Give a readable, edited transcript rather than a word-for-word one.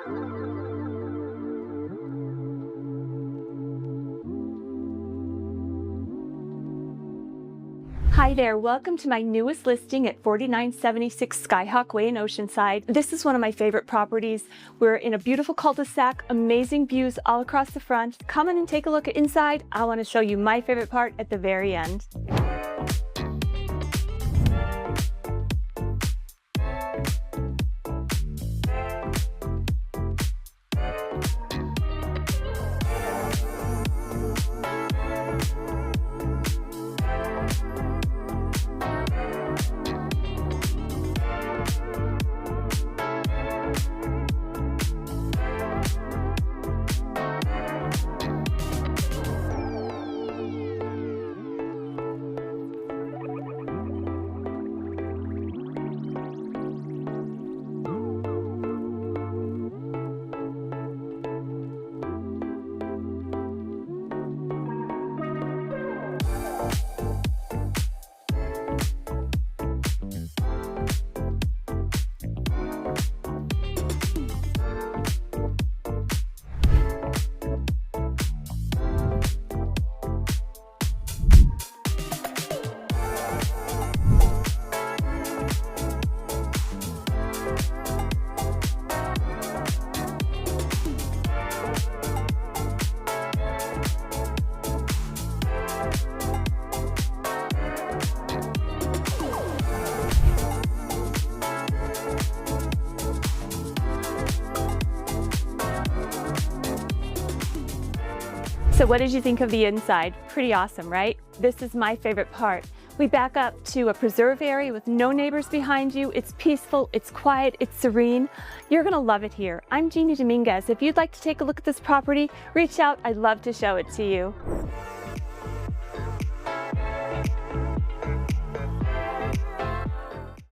Hi there, welcome to my newest listing at 4976 Skyhawk Way in Oceanside. This is one of my favorite properties. We're in a beautiful cul-de-sac, amazing views all across the front. Come in and take a look at inside. I want to show you my favorite part at the very end. So what did you think of the inside? Pretty awesome, right? This is my favorite part. We back up to a preserve area with no neighbors behind you. It's peaceful, it's quiet, it's serene. You're gonna love it here. I'm Jeanne Dominguez. If you'd like to take a look at this property, reach out. I'd love to show it to you.